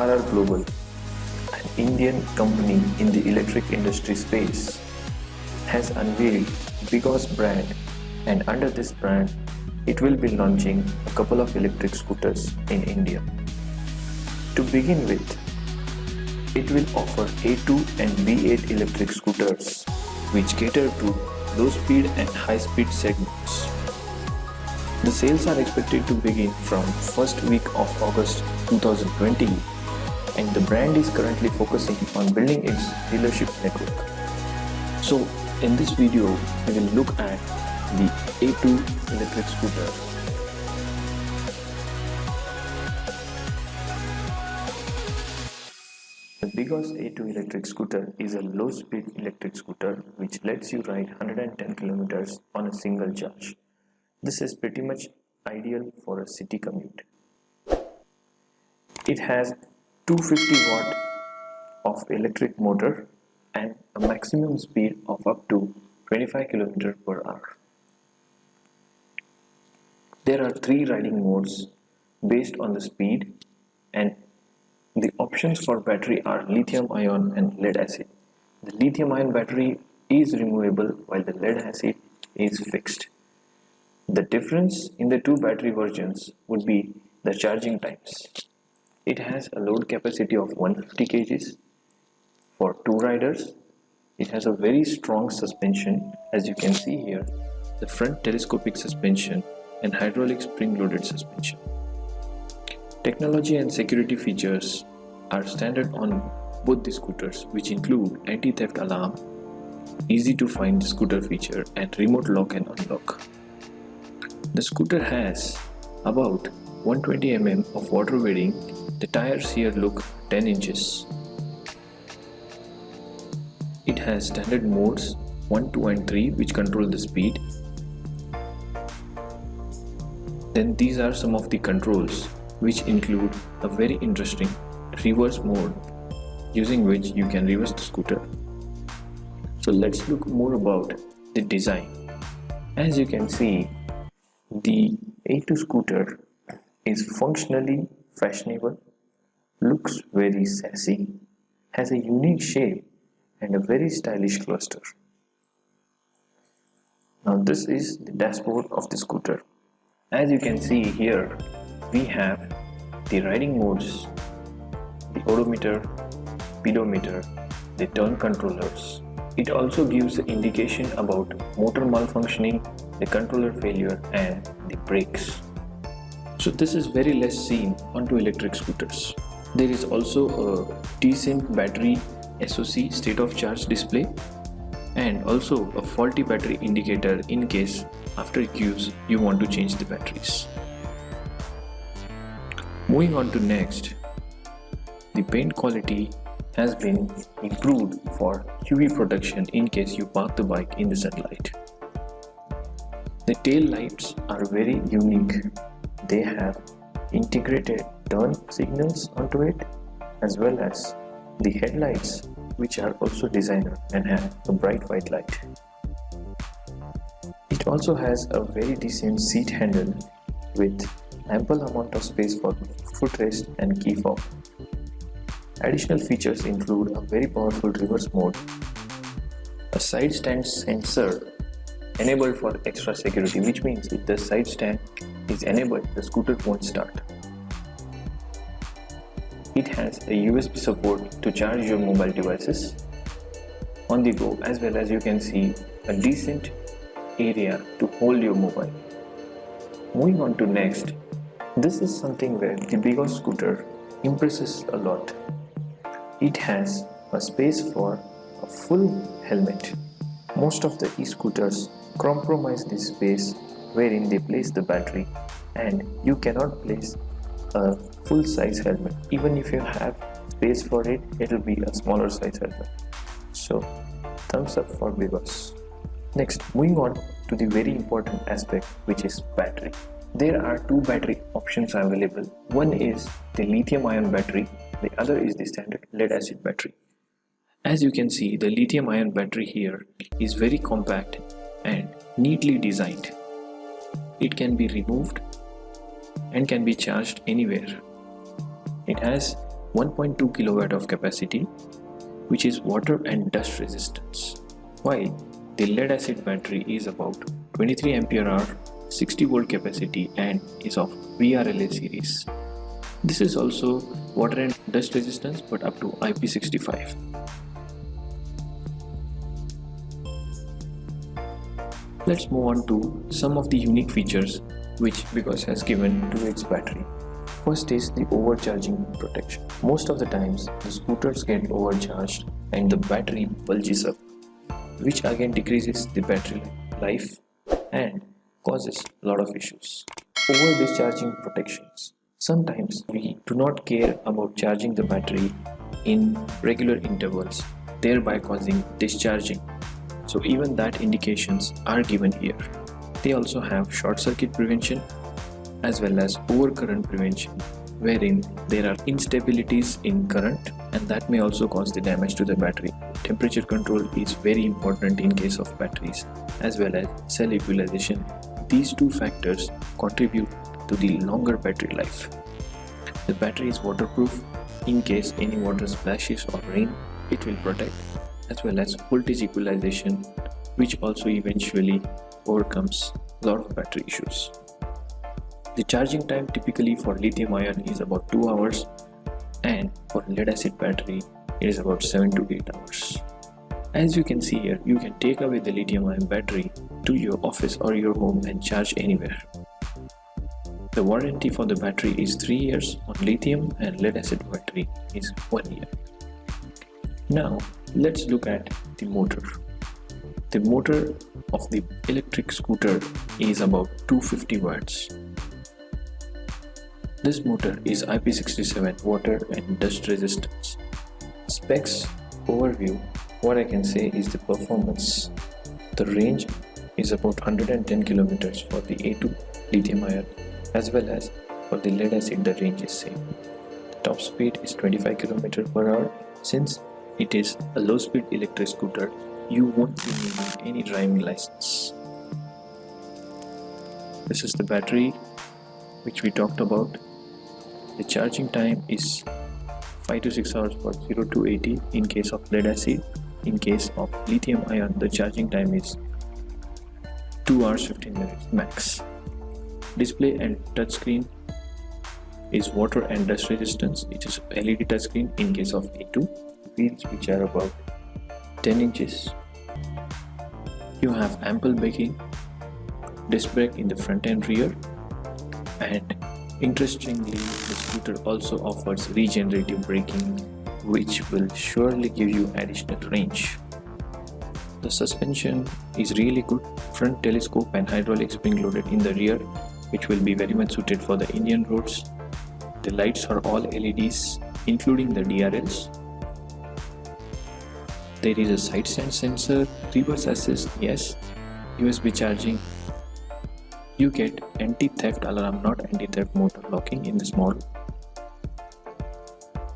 RR Global, an Indian company in the electric industry space, has unveiled BGauss brand, and under this brand, it will be launching a couple of electric scooters in India. To begin with, it will offer A2 and B8 electric scooters, which cater to low speed and high speed segments. The sales are expected to begin from first week of August 2020, and the brand is currently focusing on building its dealership network. So in this video, we will look at the A2 electric scooter. The BGauss A2 electric scooter is a low-speed electric scooter which lets you ride 110 km on a single charge. This is pretty much ideal for a city commute. It has 250 watt of electric motor and a maximum speed of up to 25 km per hour. There are 3 riding modes based on the speed, and the options for battery are lithium ion and lead acid. The lithium ion battery is removable while the lead acid is fixed. The difference in the 2 battery versions would be the charging times. It has a load capacity of 150 kg for 2 riders. It has a very strong suspension, as you can see here, the front telescopic suspension and hydraulic spring-loaded suspension. Technology and security features are standard on both the scooters, which include anti-theft alarm, easy to find scooter feature, and remote lock and unlock. The scooter has about 120 mm of water wearing. The tires here look 10 inches. It has standard modes 1, 2 and 3 which control the speed. Then these are some of the controls, which include a very interesting reverse mode using which you can reverse the scooter. So let's look more about the design. As you can see, the A2 scooter is functionally fashionable, looks very sassy, has a unique shape and a very stylish cluster. Now this is the dashboard of the scooter. As you can see here, we have the riding modes, the odometer, speedometer, the turn controllers. It also gives the indication about motor malfunctioning, the controller failure and the brakes. So this is very less seen onto electric scooters. There is also a decent battery SOC state of charge display and also a faulty battery indicator in case after use you want to change the batteries. Moving on to next, the paint quality has been improved for UV protection in case you park the bike in the sunlight. The tail lights are very unique. They have integrated turn signals onto it, as well as the headlights, which are also designer and have a bright white light. It also has a very decent seat handle with ample amount of space for footrest and key fob. Additional features include a very powerful reverse mode, a side stand sensor enabled for extra security, which means if the side stand is enabled, the scooter won't start. It has a USB support to charge your mobile devices on the go, as well as you can see a decent area to hold your mobile. Moving on to next, this is something where the BGauss scooter impresses a lot. It has a space for a full helmet. Most of the e-scooters compromise this space wherein they place the battery, and you cannot place a full size helmet. Even if you have space for it, it will be a smaller size helmet. So thumbs up for BGauss. Next, moving on to the very important aspect, which is battery. There are 2 battery options available. One is the lithium ion battery, the other is the standard lead acid battery. As you can see, the lithium ion battery here is very compact and neatly designed. It can be removed and can be charged anywhere. It has 1.2 kilowatt of capacity, which is water and dust resistance, while the lead acid battery is about 23 ampere hour, 60 volt capacity and is of VRLA series. This is also water and dust resistance but up to IP65. Let's move on to some of the unique features which BGauss has given to its battery. First is the overcharging protection. Most of the times the scooters get overcharged and the battery bulges up, which again decreases the battery life and causes a lot of issues. Over discharging protections. Sometimes we do not care about charging the battery in regular intervals, thereby causing discharging. So even that indications are given here. They also have short circuit prevention as well as overcurrent prevention, wherein there are instabilities in current and that may also cause the damage to the battery. Temperature control is very important in case of batteries, as well as cell equalization. These two factors contribute to the longer battery life. The battery is waterproof. In case any water splashes or rain, it will protect, as well as voltage equalization, which also eventually overcomes a lot of battery issues. The charging time typically for lithium ion is about 2 hours, and for lead acid battery it is about 7 to 8 hours. As you can see here, you can take away the lithium ion battery to your office or your home and charge anywhere. The warranty for the battery is 3 years on lithium, and lead acid battery is 1 year. Now let's look at the motor. The motor of the electric scooter is about 250 watts. This motor is IP67 water and dust resistance. Specs overview, what I can say is the performance. The range is about 110 kilometers for the A2 lithium ion, as well as for the lead acid the range is same. The top speed is 25 km per hour. Since it is a low speed electric scooter, you won't be needing any driving license. This is the battery which we talked about. The charging time is 5 to 6 hours for 0 to 80 in case of lead acid. In case of lithium ion, the charging time is 2 hours 15 minutes max. Display and touchscreen is water and dust resistance. It is LED touchscreen in case of A2. Wheels which are about 10 inches. You have ample braking, disc brake in the front and rear, and interestingly the scooter also offers regenerative braking, which will surely give you additional range. The suspension is really good, front telescope and hydraulic spring loaded in the rear, which will be very much suited for the Indian roads. The lights are all LEDs including the DRLs. There is a side stand sensor, reverse assist, yes, USB charging. You get anti-theft alarm, not anti-theft motor locking in this model.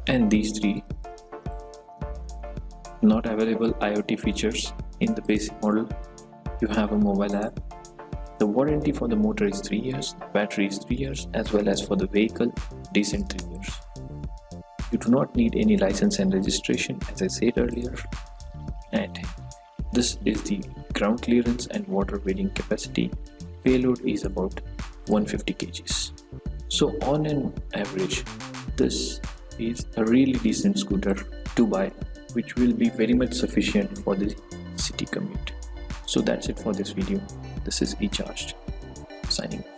And these three not available IoT features in the basic model. You have a mobile app. The warranty for the motor is 3 years, the battery is 3 years, as well as for the vehicle, decent 3 years. You do not need any license and registration, as I said earlier. And this is the ground clearance and water weighing capacity. Payload is about 150 kgs. So on an average, this is a really decent scooter to buy, which will be very much sufficient for the city commute. So that's it for this video. This is eCharged, signing off.